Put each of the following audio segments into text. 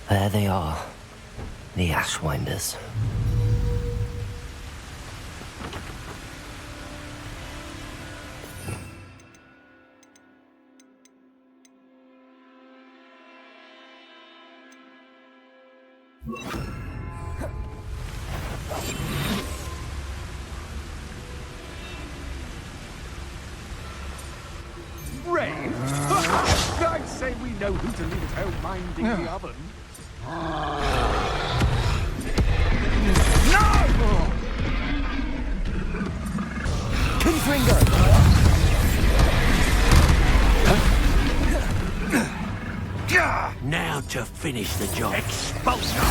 There they are. The Ashwinders. Ray! I'd say we know who to leave at home minding the oven. No! Confringo! Now to finish the job. Expulsion!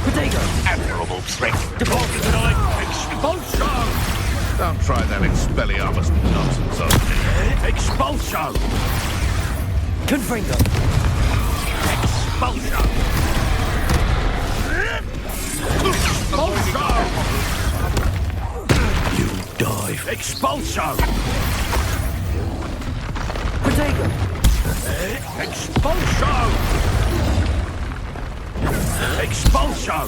Potato! Admirable trick! Departing tonight. Expulsion! Don't try that Expelliarmus nonsense on me. Expulsion! Confringo! Expulsion! Expulsion! You dive. Expulsion! Potato! Expulsion! Expulsion!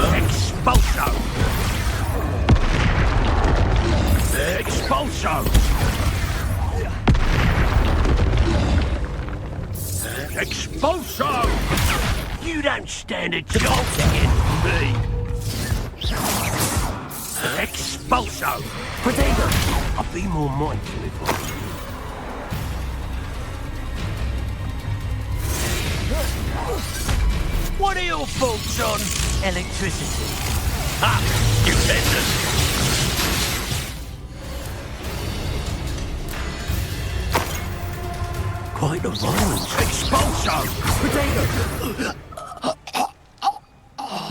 Expulsion! Expulsion! Expulsion! You don't stand a chance against me! Expulsion! Potato! I'll be more mindful if I do. What are your thoughts on electricity? Ha! Stupendous! Quite the violence. Expulsion! Potato!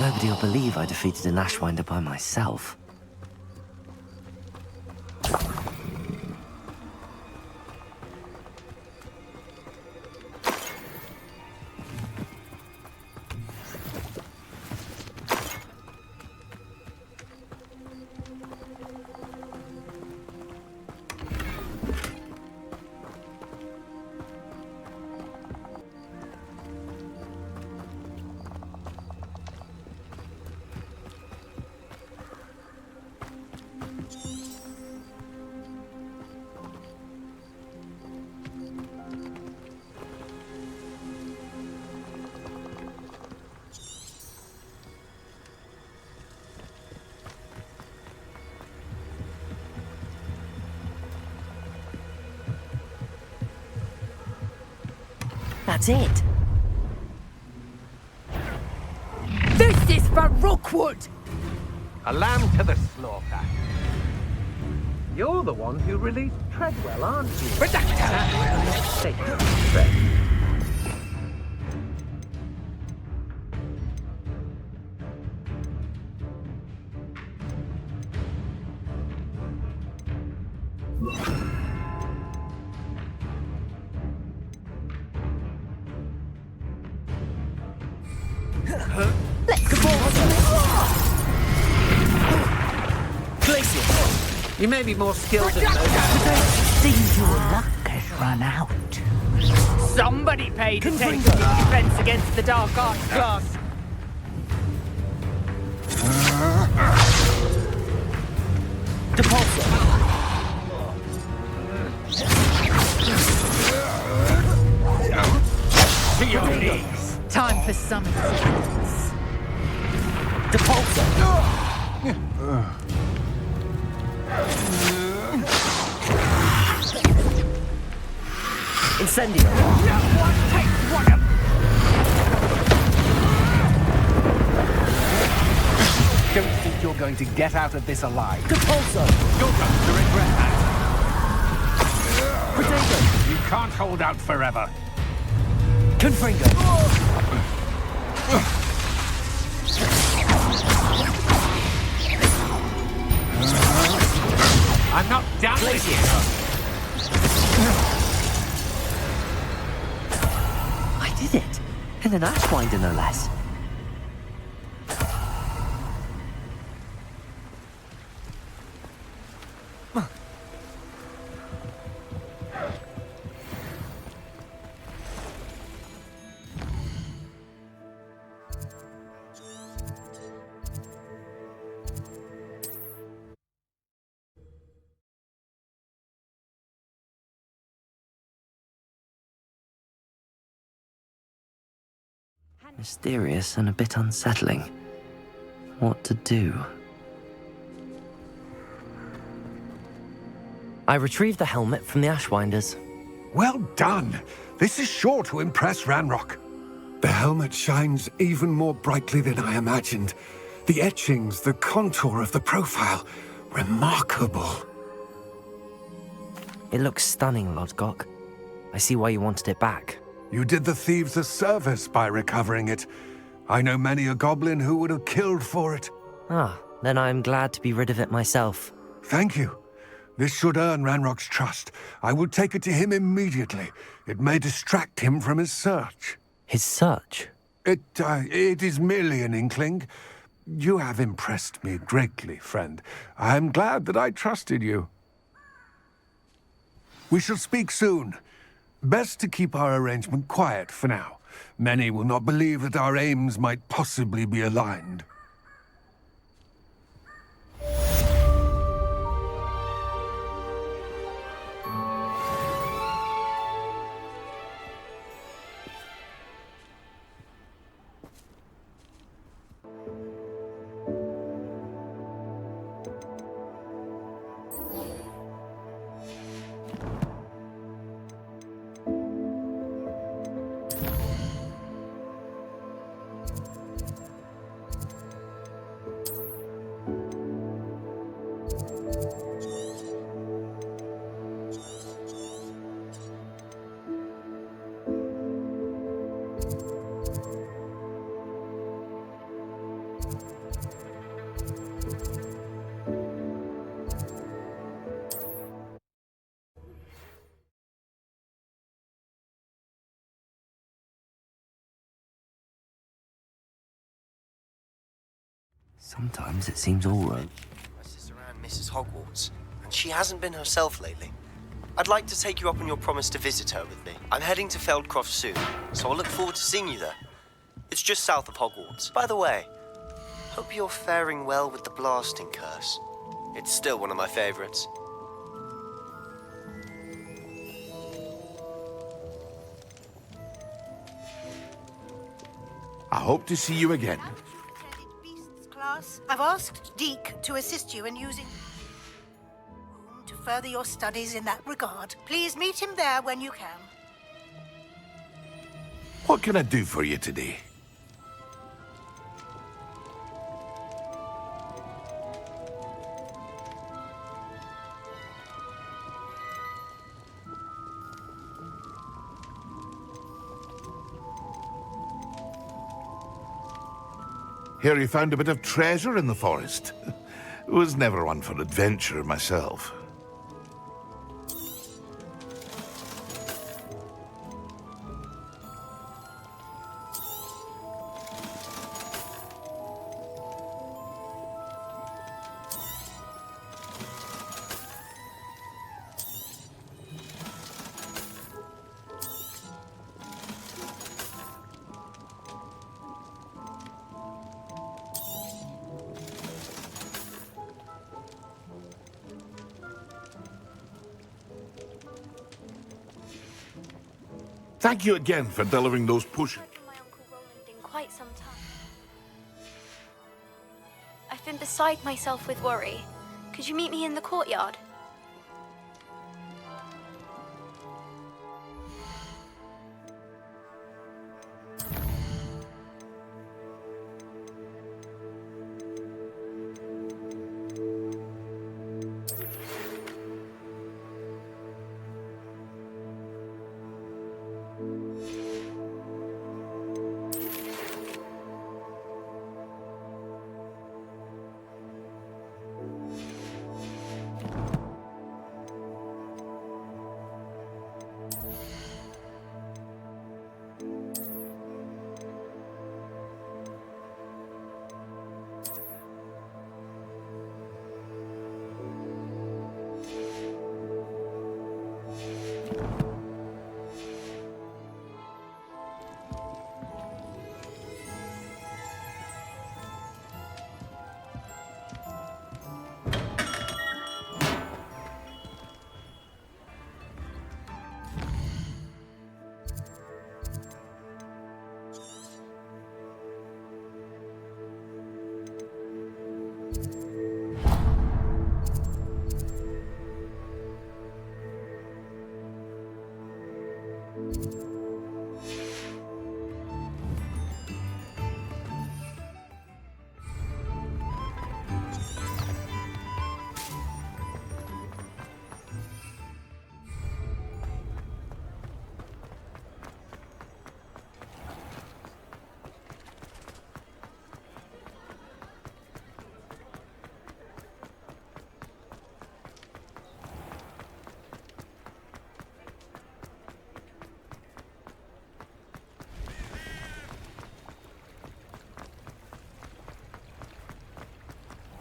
Nobody will believe I defeated an Ashwinder by myself. That's it. This is for Rookwood! A lamb to the slaughter. You're the one who released Treadwell, aren't you? Redactor! You may be more skilled than those. Seems your luck has run out. Somebody paid attention in defense against the Dark Arts class. Depulsor! To your knees! Time for some assistance. Depulsor! Incendio! Don't think you're going to get out of this alive. Depulsor! You're going to regret that! Potato! You can't hold out forever! Confringo! I'm not done with you! I did it! In an Ashwinder, no less. Mysterious and a bit unsettling. What to do? I retrieved the helmet from the Ashwinders. Well done. This is sure to impress Ranrock. The helmet shines even more brightly than I imagined. The etchings, the contour of the profile. Remarkable. It looks stunning, Lodgok. I see why you wanted it back. You did the thieves a service by recovering it. I know many a goblin who would have killed for it. Ah, then I am glad to be rid of it myself. Thank you. This should earn Ranrock's trust. I will take it to him immediately. It may distract him from his search. His search? It is merely an inkling. You have impressed me greatly, friend. I am glad that I trusted you. We shall speak soon. Best to keep our arrangement quiet for now. Many will not believe that our aims might possibly be aligned. Sometimes it seems all right. My sister Anne misses Hogwarts, and she hasn't been herself lately. I'd like to take you up on your promise to visit her with me. I'm heading to Feldcroft soon, so I'll look forward to seeing you there. It's just south of Hogwarts. By the way, hope you're faring well with the blasting curse. It's still one of my favorites. I hope to see you again. Beasts class. I've asked Deke to assist you in using to further your studies in that regard. Please meet him there when you can. What can I do for you today? Hear you found a bit of treasure in the forest. Was never one for adventure myself. Thank you again for delivering those potions. I've my Uncle Roland in quite some time. I've been beside myself with worry. Could you meet me in the courtyard?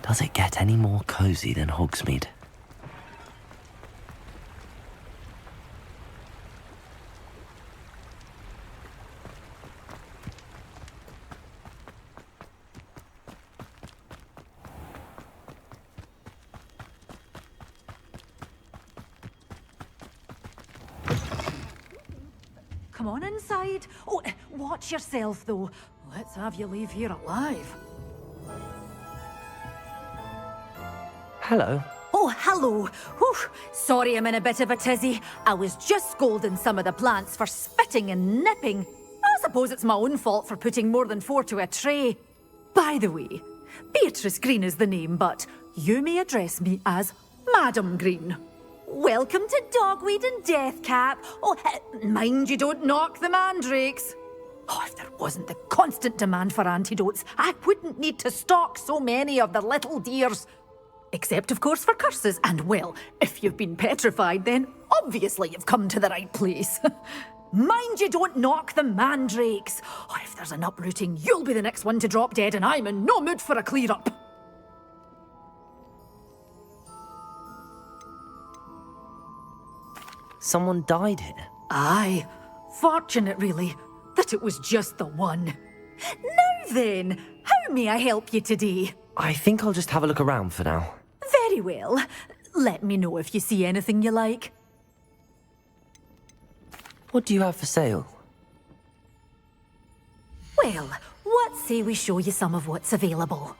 Does it get any more cozy than Hogsmeade? Come on inside. Oh, watch yourself, though. Let's have you leave here alive. Hello. Oh, hello. Whew. Sorry I'm in a bit of a tizzy. I was just scolding some of the plants for spitting and nipping. I suppose it's my own fault for putting more than 4 to a tray. By the way, Beatrice Green is the name, but you may address me as Madam Green. Welcome to Dogweed and Deathcap. Oh, mind you don't knock the mandrakes. Oh, if there wasn't the constant demand for antidotes, I wouldn't need to stock so many of the little dears. Except, of course, for curses. And, well, if you've been petrified, then obviously you've come to the right place. Mind you don't knock the mandrakes. Oh, if there's an uprooting, you'll be the next one to drop dead, and I'm in no mood for a clear-up. Someone died here. Aye. Fortunate, really, that it was just the one. Now then, how may I help you today? I think I'll just have a look around for now. Very well. Let me know if you see anything you like. What do you have for sale? Well, what say we show you some of what's available?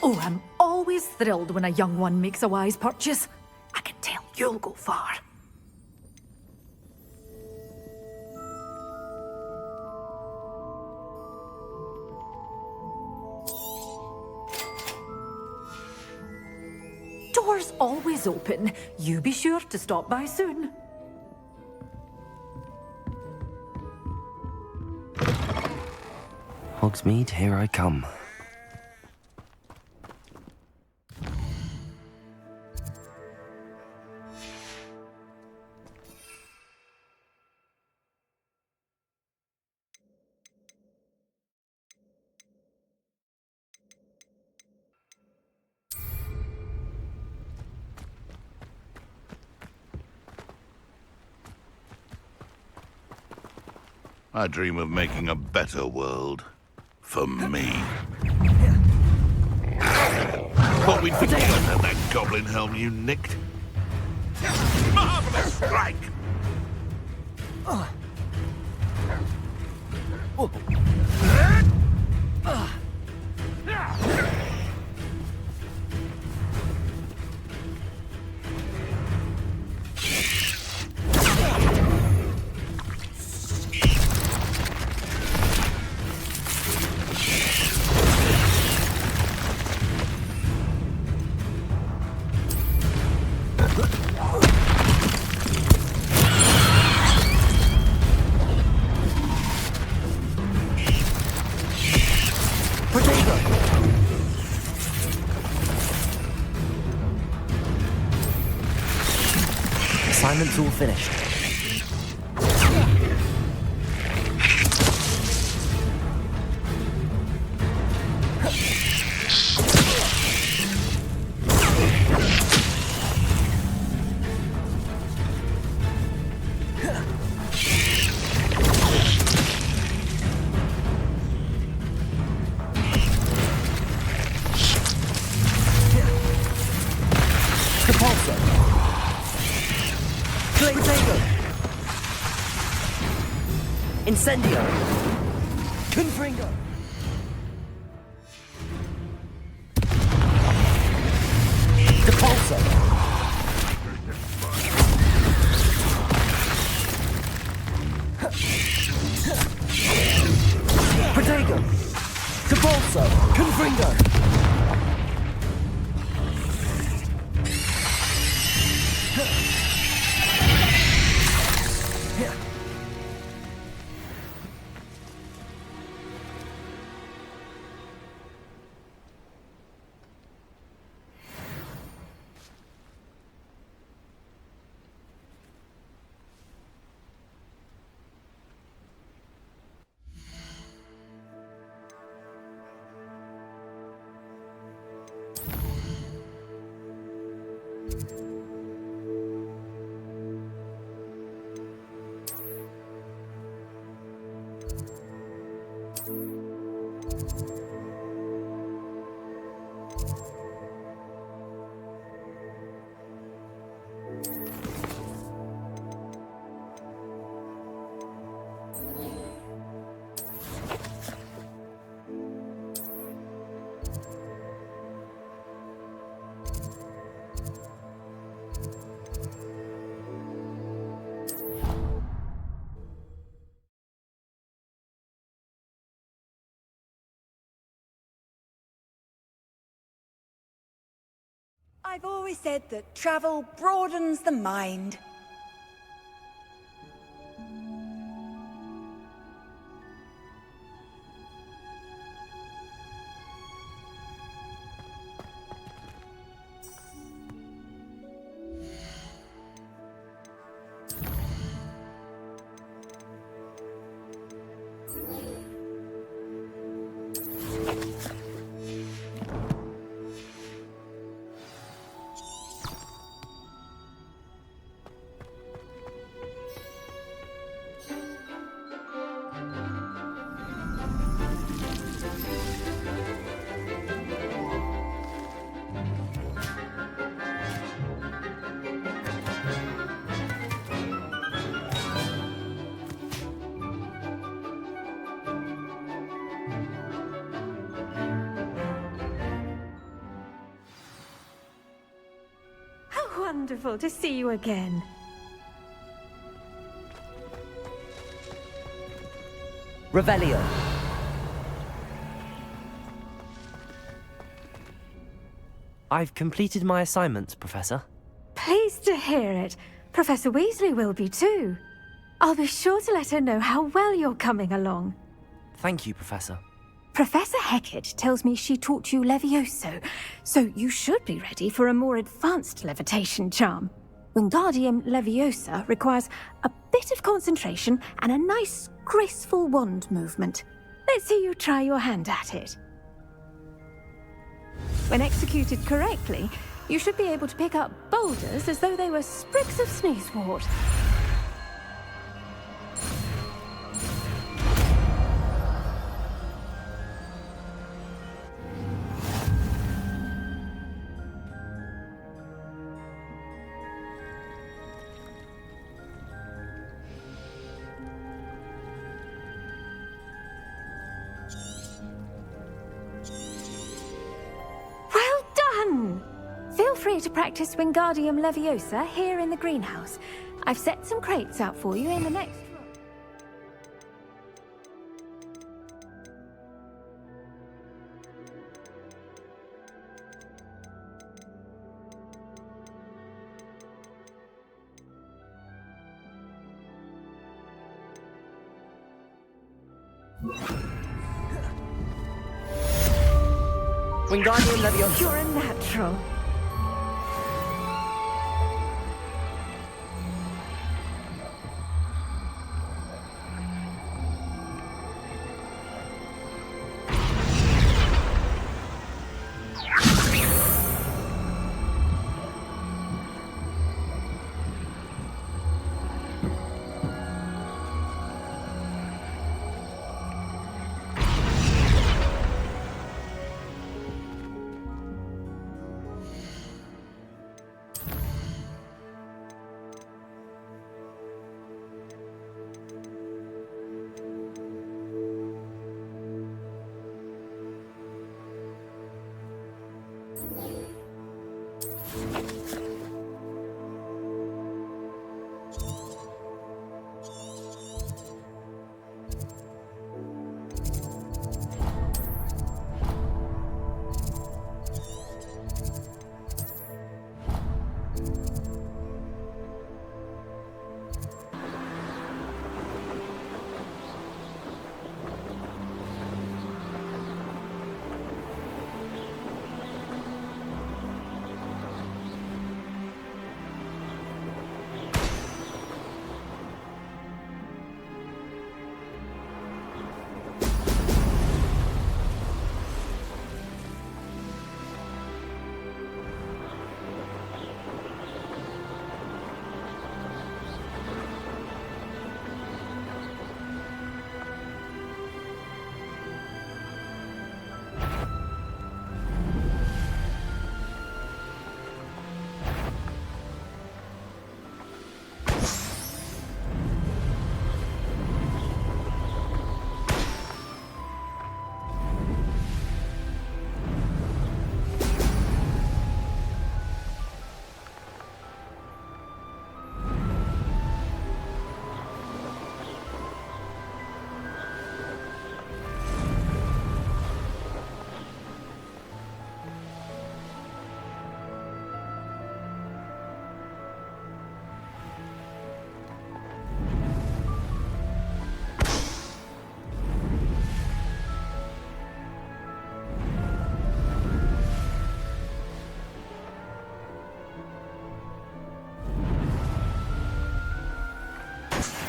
Oh, I'm always thrilled when a young one makes a wise purchase. I can tell you'll go far. Doors always open. You be sure to stop by soon. Hogsmeade, here I come. I dream of making a better world. For me. Thought we'd forgotten that goblin helm you nicked. Marvelous strike! Assignment's all finished. Incendio! Confringo! To Balso! Confringo! I've always said that travel broadens the mind. Wonderful to see you again. Revelio. I've completed my assignment, Professor. Pleased to hear it. Professor Weasley will be too. I'll be sure to let her know how well you're coming along. Thank you, Professor. Professor Hecat tells me she taught you Levioso, so you should be ready for a more advanced levitation charm. Wingardium Leviosa requires a bit of concentration and a nice, graceful wand movement. Let's see you try your hand at it. When executed correctly, you should be able to pick up boulders as though they were sprigs of sneezewort. Feel free to practice Wingardium Leviosa here in the greenhouse. I've set some crates out for you in the next room. Wingardium Leviosa. You're a natural.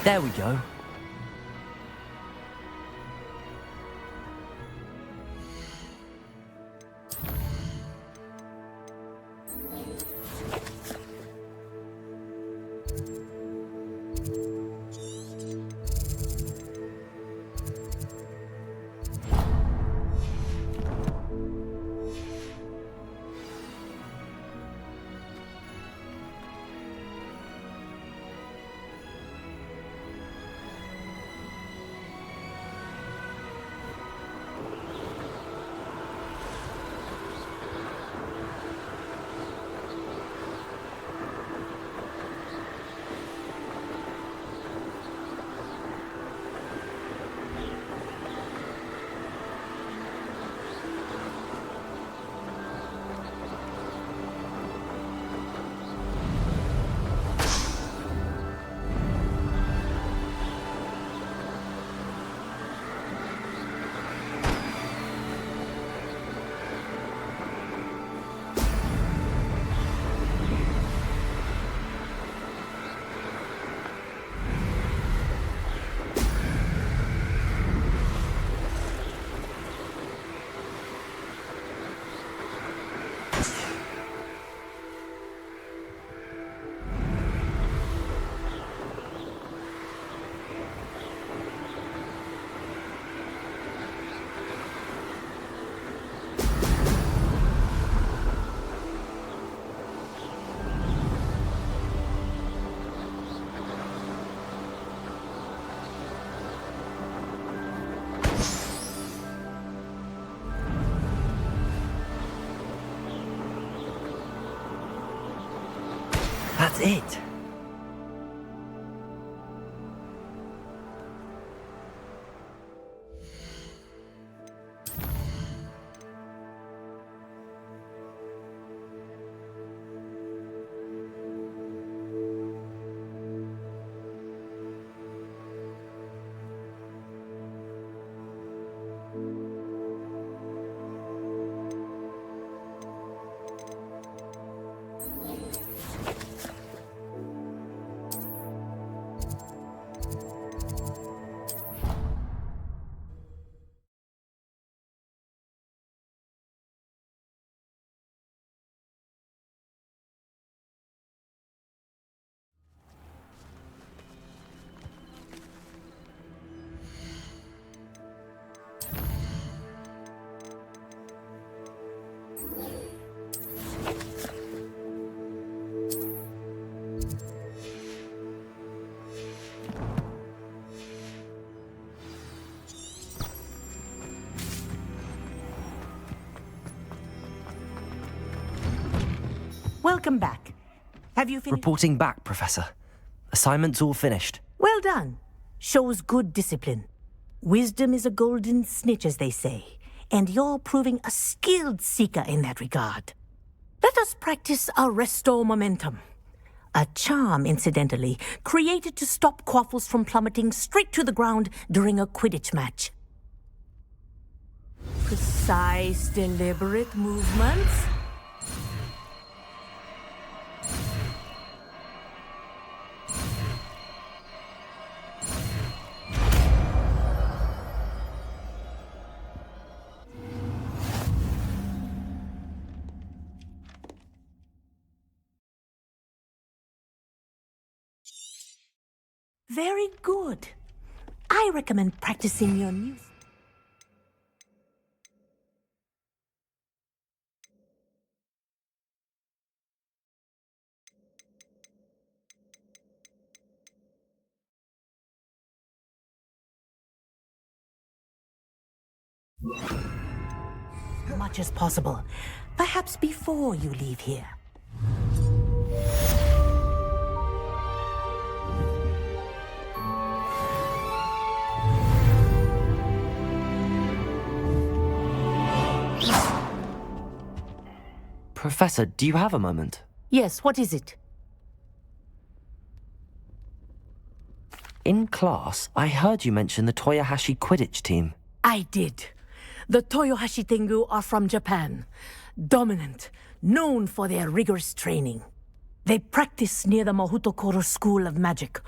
There we go. That's it. Welcome back. Have you finished? Reporting back, Professor. Assignment's all finished. Well done. Shows good discipline. Wisdom is a golden snitch, as they say, and you're proving a skilled seeker in that regard. Let us practice our Restore Momentum. A charm, incidentally, created to stop Quaffles from plummeting straight to the ground during a Quidditch match. Precise, deliberate movements. Very good. I recommend practicing your new... as much as possible. Perhaps before you leave here. Professor, do you have a moment? Yes, what is it? In class, I heard you mention the Toyohashi Quidditch team. I did. The Toyohashi Tengu are from Japan. Dominant, known for their rigorous training. They practice near the Mahutokoro School of Magic,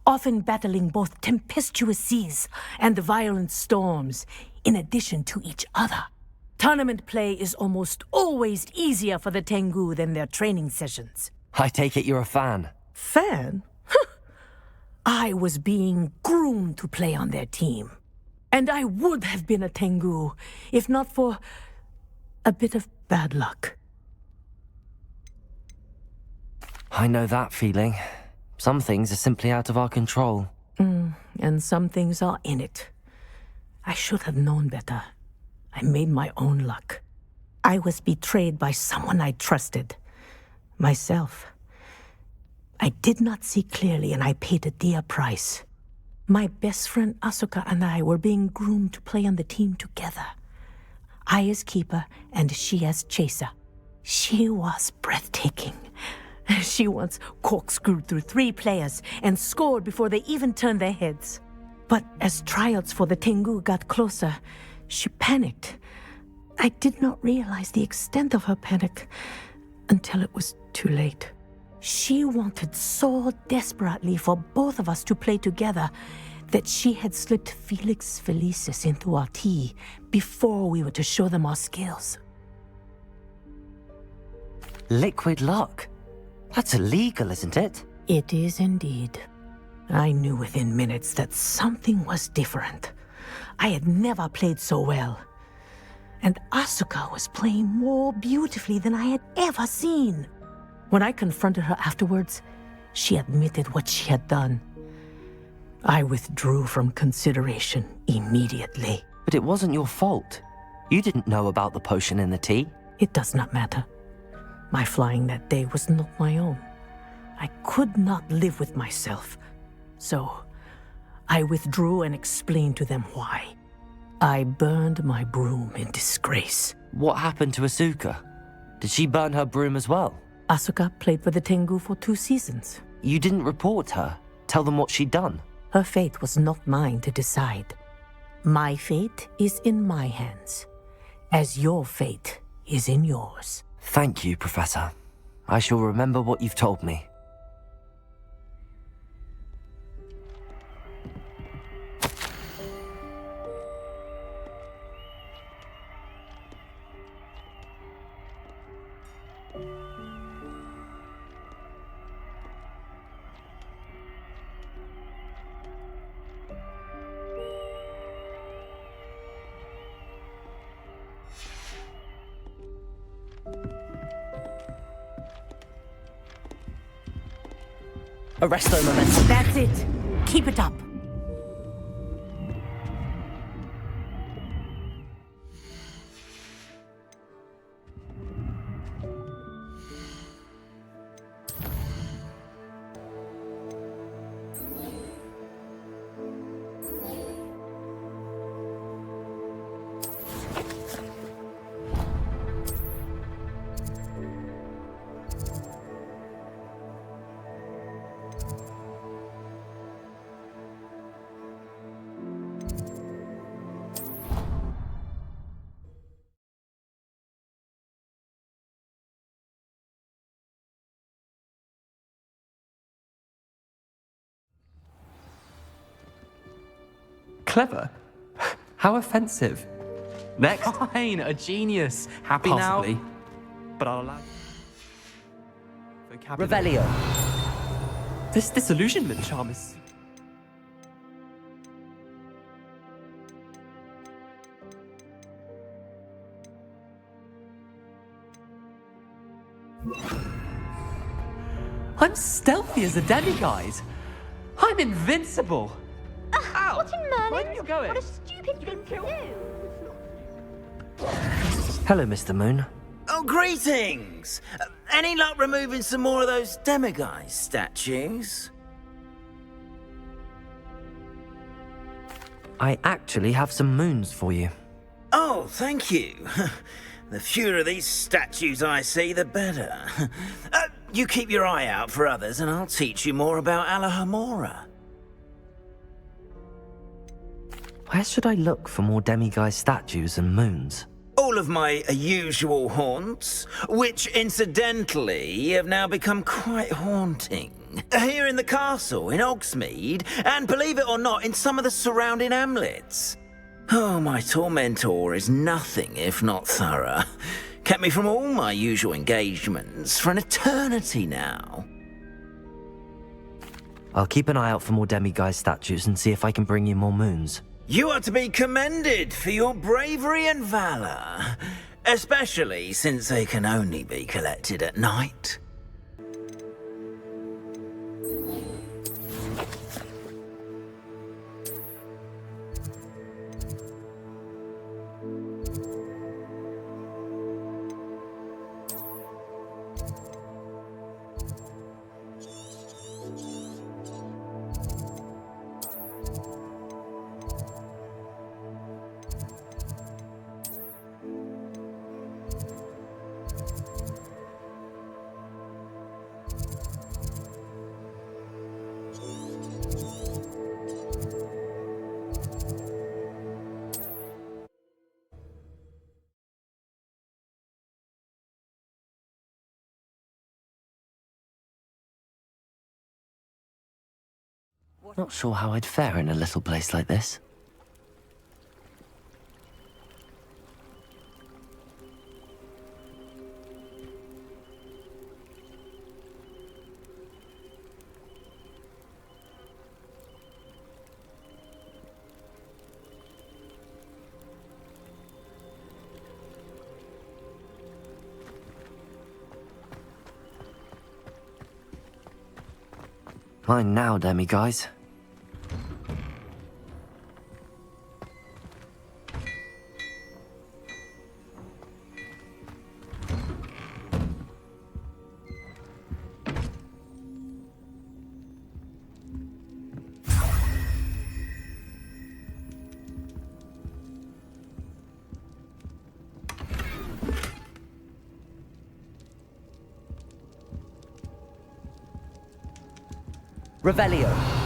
often battling both tempestuous seas and violent storms, in addition to each other. Tournament play is almost always easier for the Tengu than their training sessions. I take it you're a fan. Fan? I was being groomed to play on their team. And I would have been a Tengu, if not for a bit of bad luck. I know that feeling. Some things are simply out of our control. And some things are in it. I should have known better. I made my own luck. I was betrayed by someone I trusted. Myself. I did not see clearly, and I paid a dear price. My best friend Asuka and I were being groomed to play on the team together. I as keeper, and she as chaser. She was breathtaking. She once corkscrewed through 3 players and scored before they even turned their heads. But as tryouts for the Tengu got closer, she panicked. I did not realize the extent of her panic until it was too late. She wanted so desperately for both of us to play together that she had slipped Felix Felicis into our tea before we were to show them our skills. Liquid luck? That's illegal, isn't it? It is indeed. I knew within minutes that something was different. I had never played so well. And Asuka was playing more beautifully than I had ever seen. When I confronted her afterwards, she admitted what she had done. I withdrew from consideration immediately. But it wasn't your fault. You didn't know about the potion in the tea. It does not matter. My flying that day was not my own. I could not live with myself. So, I withdrew and explained to them why. I burned my broom in disgrace. What happened to Asuka? Did she burn her broom as well? Asuka played for the Tengu for 2 seasons. You didn't report her? Tell them what she'd done? Her fate was not mine to decide. My fate is in my hands, as your fate is in yours. Thank you, Professor. I shall remember what you've told me. Arresto momentum. That's it. Keep it up. Clever? How offensive. Next. Fine, a genius. Happy Possibly. now? But I'll allow... Revelio. This disillusionment charm is... I'm stealthy as a demiguise. I'm invincible. Ow! What in Where are Merlin? you going? What a stupid thing to do. Hello, Mr. Moon. Oh, greetings! Any luck removing some more of those demiguise statues? I actually have some moons for you. Oh, thank you. The fewer of these statues I see, the better. You keep your eye out for others, and I'll teach you more about Alahamora. Where should I look for more demiguise statues and moons? All of my usual haunts, which incidentally have now become quite haunting. Here in the castle, in Hogsmeade, and believe it or not, in some of the surrounding hamlets. Oh, my tormentor is nothing if not thorough. Kept me from all my usual engagements for an eternity now. I'll keep an eye out for more demiguise statues and see if I can bring you more moons. You are to be commended for your bravery and valor, especially since they can only be collected at night. Not sure how I'd fare in a little place like this. Mine now, demiguise. Revelio.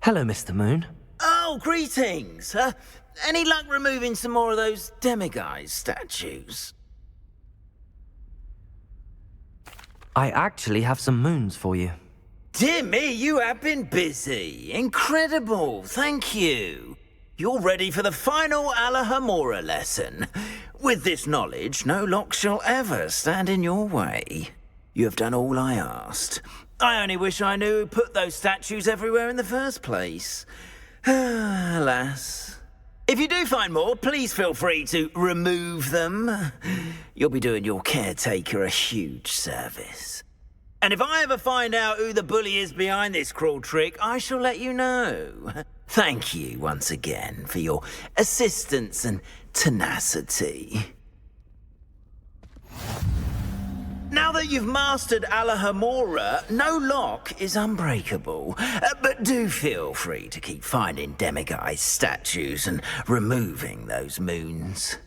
Hello, Mr. Moon. Oh, greetings! Any luck removing some more of those demiguise statues? I actually have some moons for you. Dear me, you have been busy. Incredible, thank you. You're ready for the final Alahomora lesson. With this knowledge, no lock shall ever stand in your way. You have done all I asked. I only wish I knew who put those statues everywhere in the first place. Alas. If you do find more, please feel free to remove them. You'll be doing your caretaker a huge service. And if I ever find out who the bully is behind this cruel trick, I shall let you know. Thank you once again for your assistance and tenacity. Now that you've mastered Alahomora, no lock is unbreakable. But do feel free to keep finding demiguise statues and removing those moons.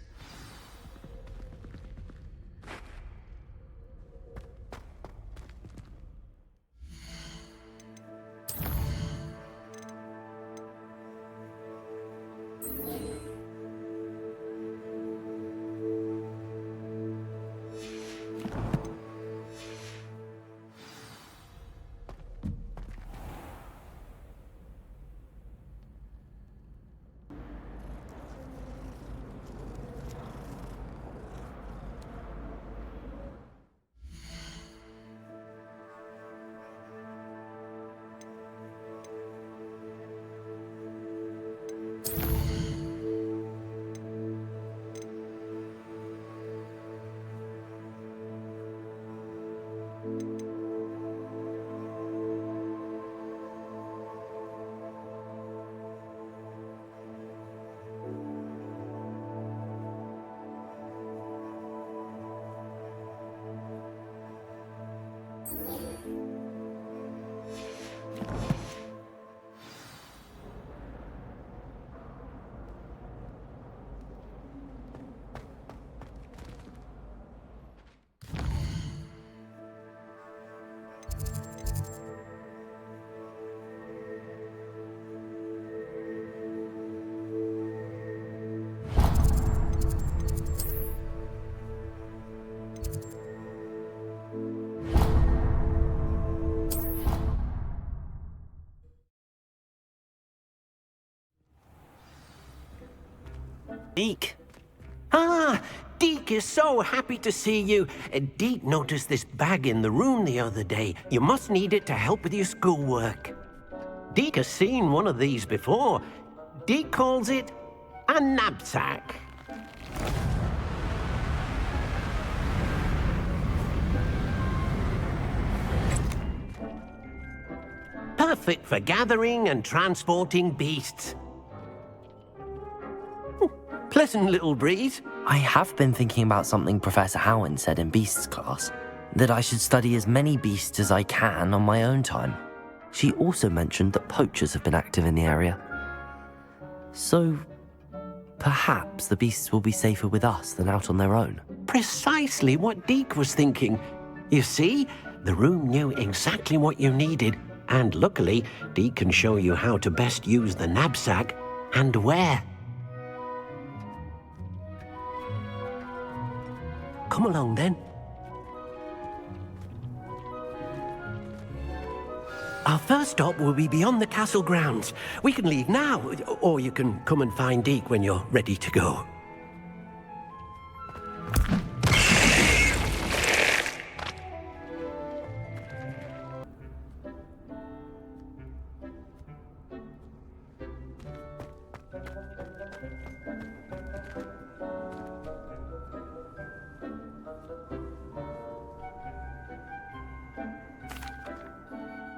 Deke. Ah, Deke is so happy to see you. Deke noticed this bag in the room the other day. You must need it to help with your schoolwork. Deke has seen one of these before. Deke calls it a knapsack. Perfect for gathering and transporting beasts. Pleasant little breeze. I have been thinking about something Professor Howard said in Beasts class, that I should study as many beasts as I can on my own time. She also mentioned that poachers have been active in the area. So, perhaps the beasts will be safer with us than out on their own. Precisely what Deke was thinking. You see, the room knew exactly what you needed, and luckily, Deke can show you how to best use the knapsack and where. Come along then. Our first stop will be beyond the castle grounds. We can leave now, or you can come and find Deke when you're ready to go.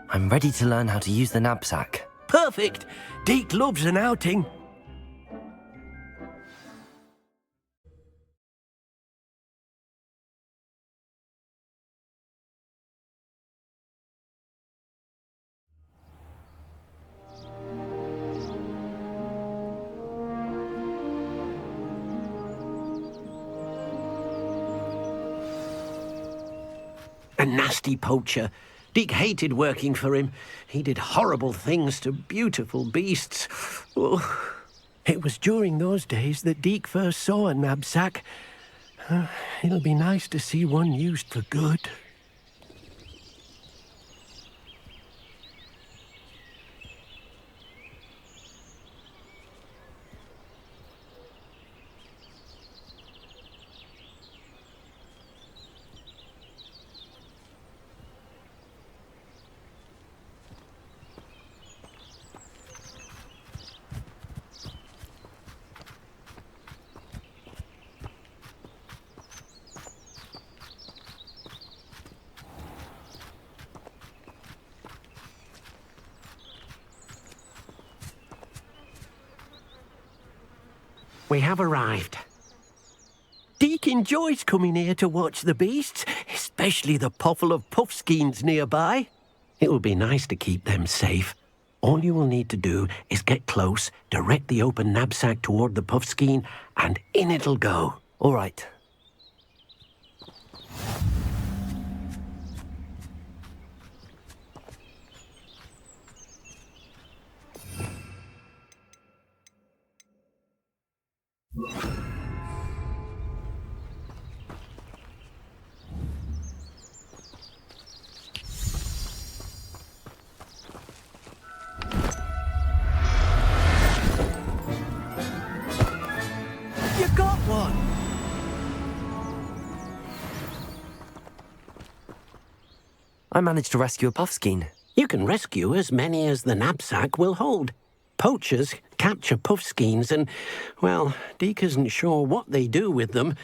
I'm ready to learn how to use the knapsack. Perfect! Deke loves an outing. A nasty poacher. Deke hated working for him. He did horrible things to beautiful beasts. Oh. It was during those days that Deke first saw a knapsack. It'll be nice to see one used for good. We have arrived. Deke enjoys coming here to watch the beasts, especially the potful of puffskeins nearby. It will be nice to keep them safe. All you will need to do is get close, direct the open knapsack toward the puffskein, and in it'll go. All right. You got one! I managed to rescue a puffskein. You can rescue as many as the knapsack will hold. Poachers capture puffskeins and, well, Deke isn't sure what they do with them.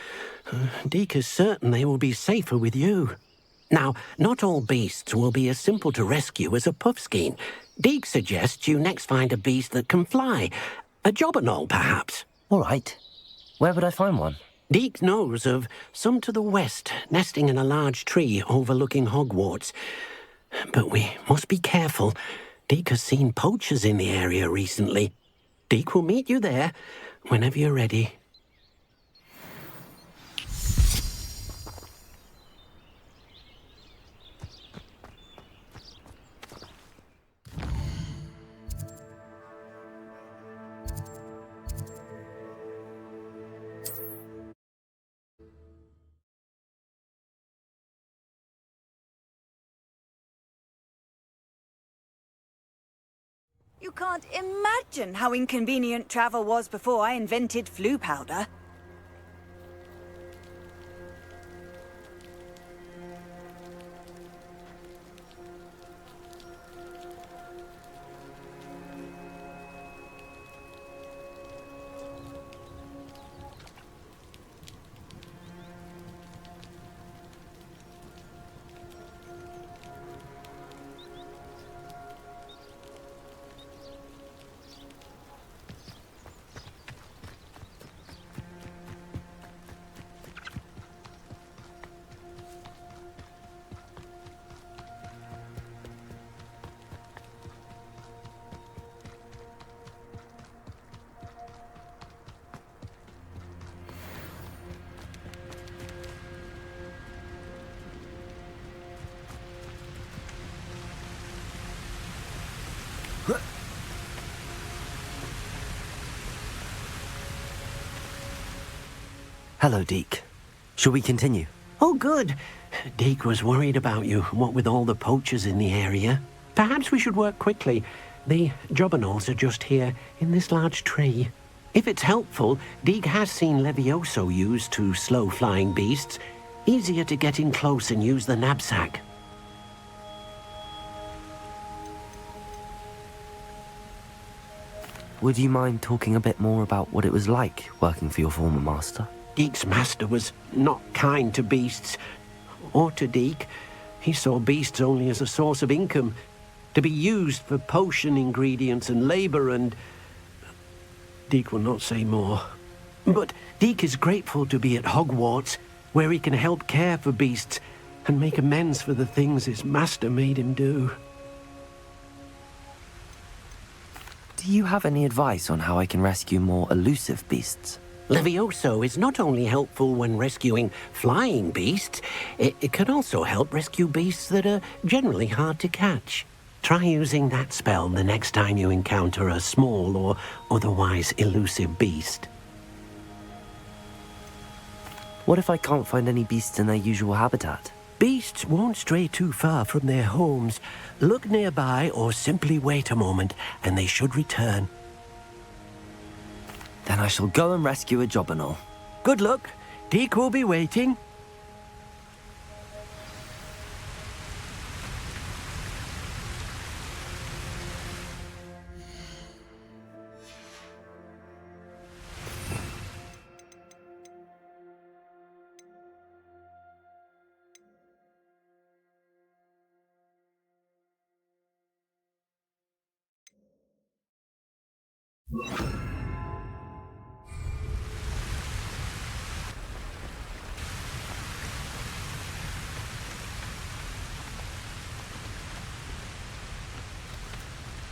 Deke is certain they will be safer with you. Now, not all beasts will be as simple to rescue as a puffskein. Deke suggests you next find a beast that can fly. A jobberknoll, perhaps. All right. Where would I find one? Deke knows of some to the west, nesting in a large tree overlooking Hogwarts. But we must be careful. Deke has seen poachers in the area recently. Deke will meet you there whenever you're ready. You can't imagine how inconvenient travel was before I invented flu powder. Hello, Deke. Shall we continue? Oh, good. Deke was worried about you, what with all the poachers in the area. Perhaps we should work quickly. The jobberknolls are just here, in this large tree. If it's helpful, Deke has seen Levioso used to slow flying beasts. Easier to get in close and use the knapsack. Would you mind talking a bit more about what it was like working for your former master? Deke's master was not kind to beasts, or to Deke. He saw beasts only as a source of income, to be used for potion ingredients and labor, and Deke will not say more. But Deke is grateful to be at Hogwarts, where he can help care for beasts and make amends for the things his master made him do. Do you have any advice on how I can rescue more elusive beasts? Levioso is not only helpful when rescuing flying beasts, it can also help rescue beasts that are generally hard to catch. Try using that spell the next time you encounter a small or otherwise elusive beast. What if I can't find any beasts in their usual habitat? Beasts won't stray too far from their homes. Look nearby or simply wait a moment and they should return. Then I shall go and rescue a jobberknoll. Good luck. Deke will be waiting.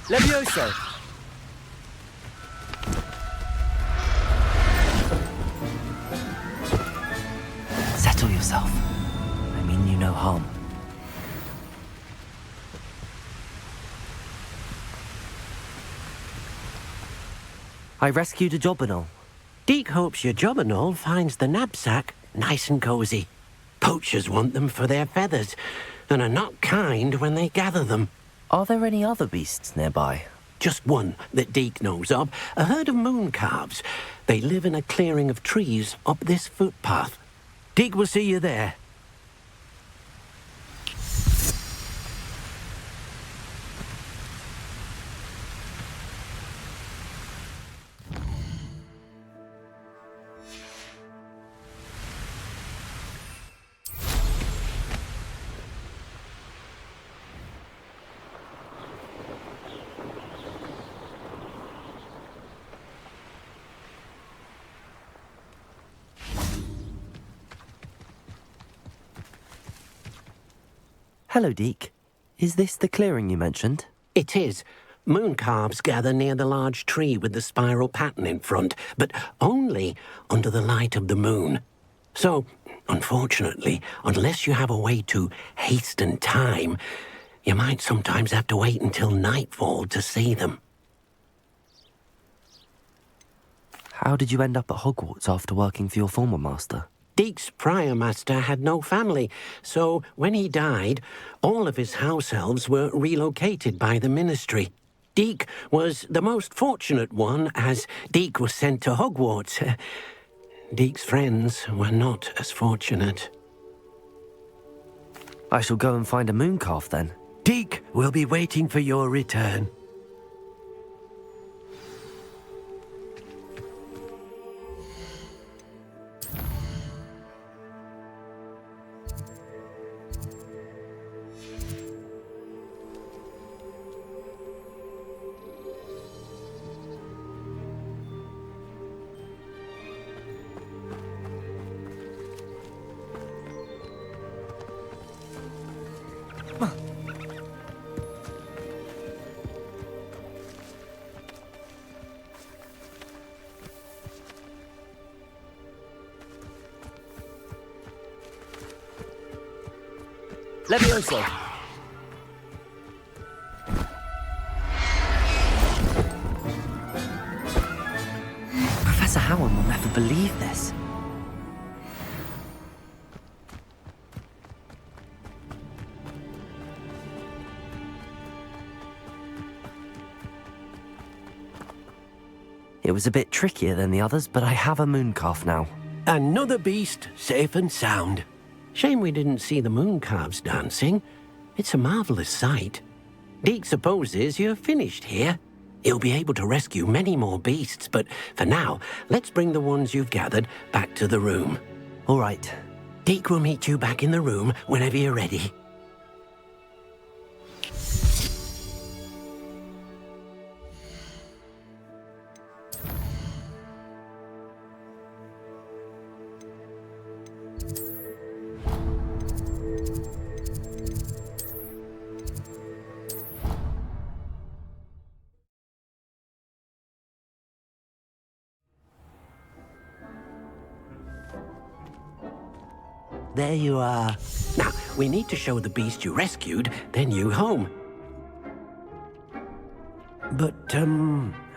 Levioso! Settle yourself. I mean you no harm. I rescued a jobberknoll. Deke hopes your jobberknoll finds the knapsack nice and cozy. Poachers want them for their feathers, and are not kind when they gather them. Are there any other beasts nearby? Just one that Deke knows of, a herd of moon calves. They live in a clearing of trees up this footpath. Deke will see you there. Hello, Deke. Is this the clearing you mentioned? It is. Moon calves gather near the large tree with the spiral pattern in front, but only under the light of the moon. So, unfortunately, unless you have a way to hasten time, you might sometimes have to wait until nightfall to see them. How did you end up at Hogwarts after working for your former master? Deke's prior master had no family, so when he died, all of his house elves were relocated by the ministry. Deke was the most fortunate one, as Deke was sent to Hogwarts. Deke's friends were not as fortunate. I shall go and find a mooncalf then. Deke will be waiting for your return. Levioso! Professor Howard will never believe this. It was a bit trickier than the others, but I have a mooncalf now. Another beast, safe and sound. Shame we didn't see the mooncalves dancing. It's a marvelous sight. Deke supposes you're finished here. He'll be able to rescue many more beasts, but for now, let's bring the ones you've gathered back to the room. All right. Deke will meet you back in the room whenever you're ready. There you are. Now, we need to show the beast you rescued their new home. But,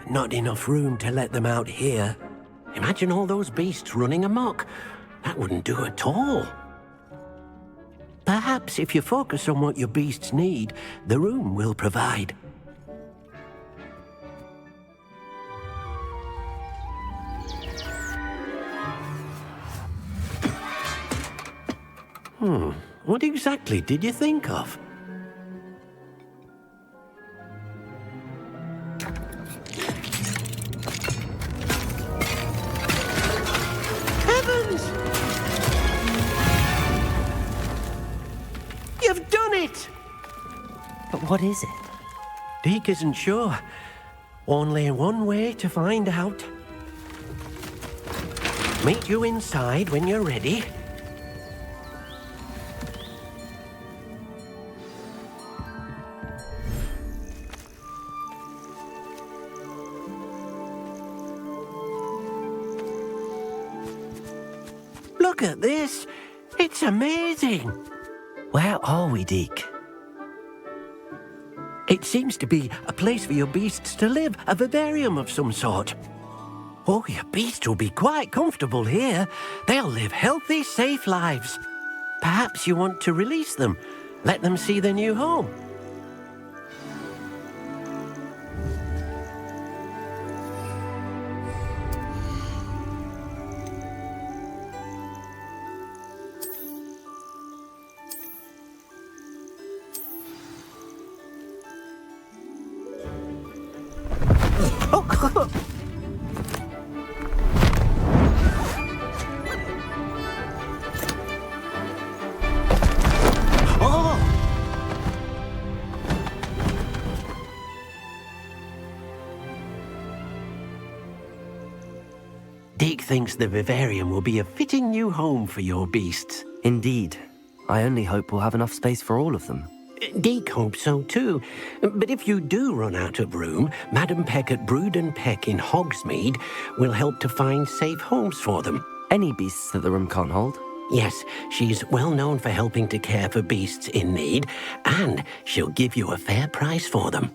not enough room to let them out here. Imagine all those beasts running amok. That wouldn't do at all. Perhaps if you focus on what your beasts need, the room will provide. What exactly did you think of? Heavens! You've done it! But what is it? Deke isn't sure. Only one way to find out. Meet you inside when you're ready. Look at this. It's amazing. Where are we, Deke? It seems to be a place for your beasts to live, a vivarium of some sort. Oh, your beasts will be quite comfortable here. They'll live healthy, safe lives. Perhaps you want to release them, let them see their new home. Deke thinks the vivarium will be a fitting new home for your beasts. Indeed. I only hope we'll have enough space for all of them. Deke hopes so too. But if you do run out of room, Madam Peck at Brood and Peck in Hogsmeade will help to find safe homes for them. Any beasts that the room can't hold? Yes, she's well known for helping to care for beasts in need, and she'll give you a fair price for them.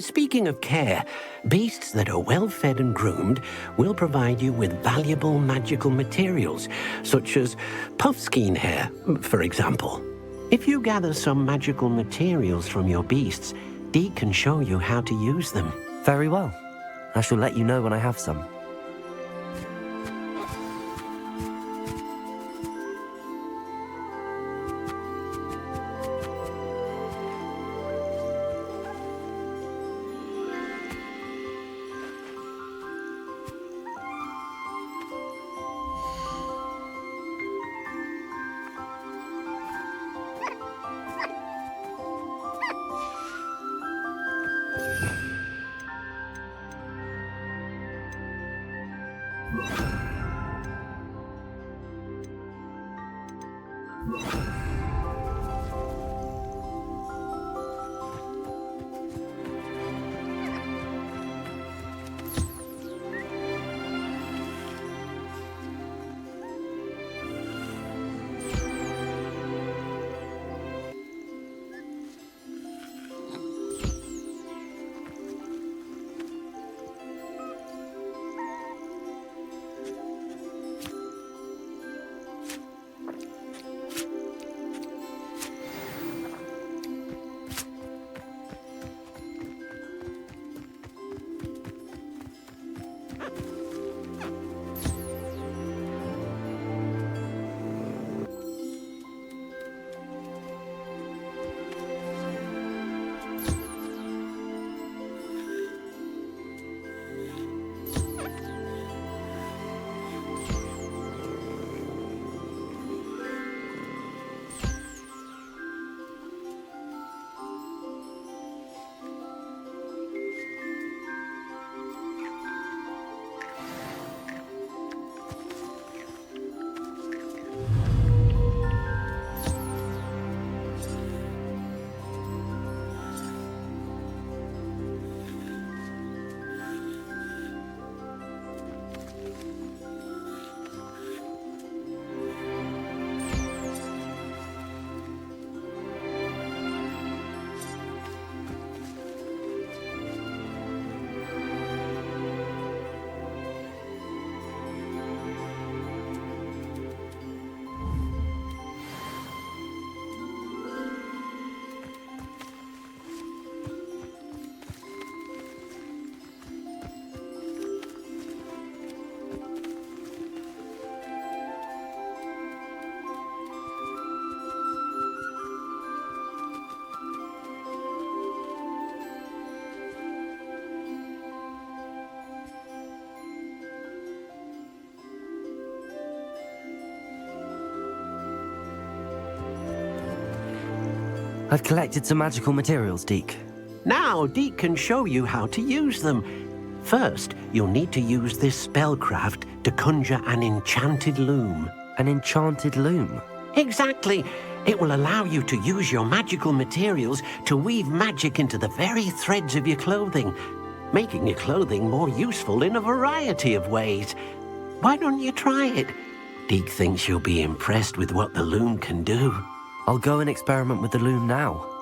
Speaking of care, beasts that are well fed and groomed will provide you with valuable magical materials, such as puffskein hair, for example. If you gather some magical materials from your beasts, Deke can show you how to use them. Very well. I shall let you know when I have some. I've collected some magical materials, Deke. Now Deke can show you how to use them. First, you'll need to use this spellcraft to conjure an enchanted loom. An enchanted loom? Exactly. It will allow you to use your magical materials to weave magic into the very threads of your clothing, making your clothing more useful in a variety of ways. Why don't you try it? Deke thinks you'll be impressed with what the loom can do. I'll go and experiment with the loom now.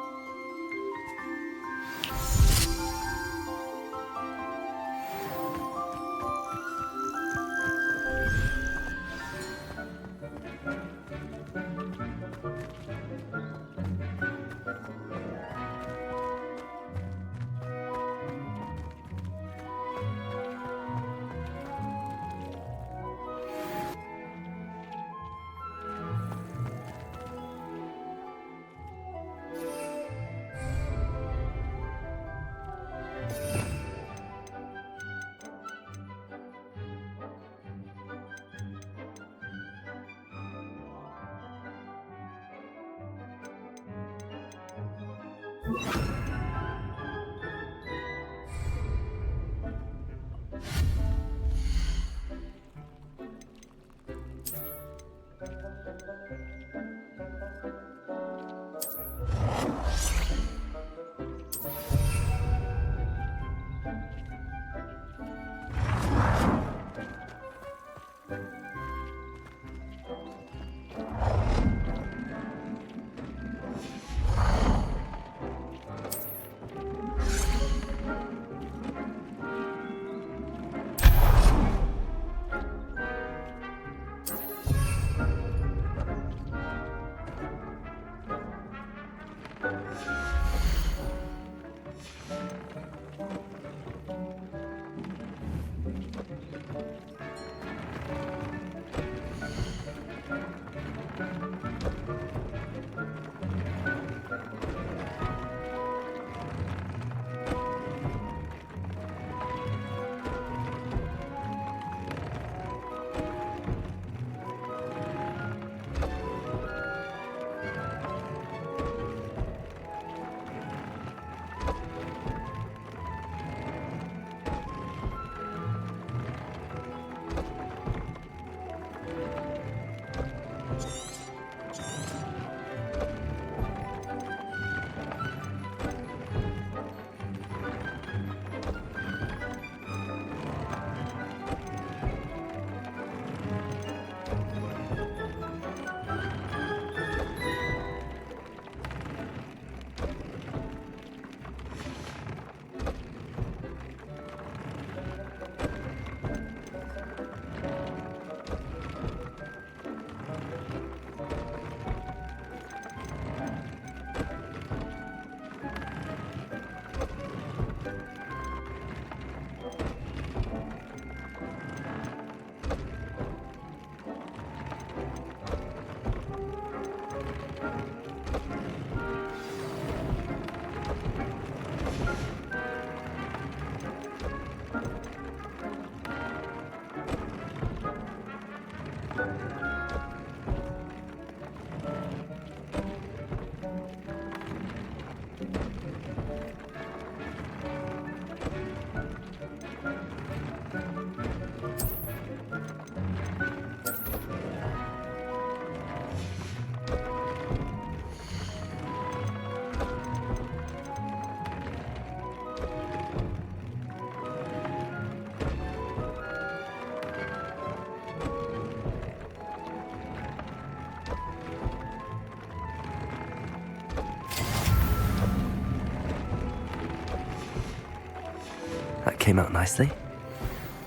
came out nicely.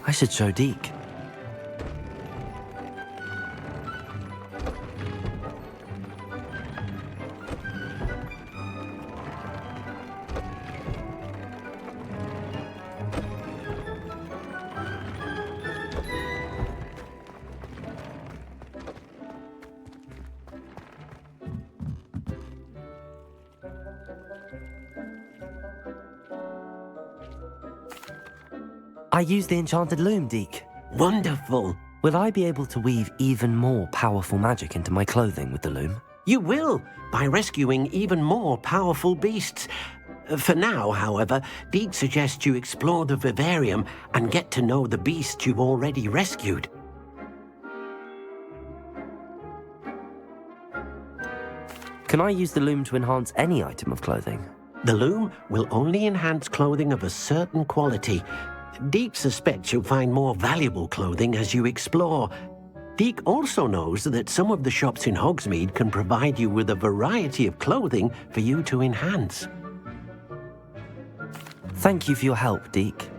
I should show Deke. I used the enchanted loom, Deke. Wonderful. Will I be able to weave even more powerful magic into my clothing with the loom? You will, by rescuing even more powerful beasts. For now, however, Deke suggests you explore the vivarium and get to know the beasts you've already rescued. Can I use the loom to enhance any item of clothing? The loom will only enhance clothing of a certain quality. Deke suspects you'll find more valuable clothing as you explore. Deke also knows that some of the shops in Hogsmeade can provide you with a variety of clothing for you to enhance. Thank you for your help, Deke.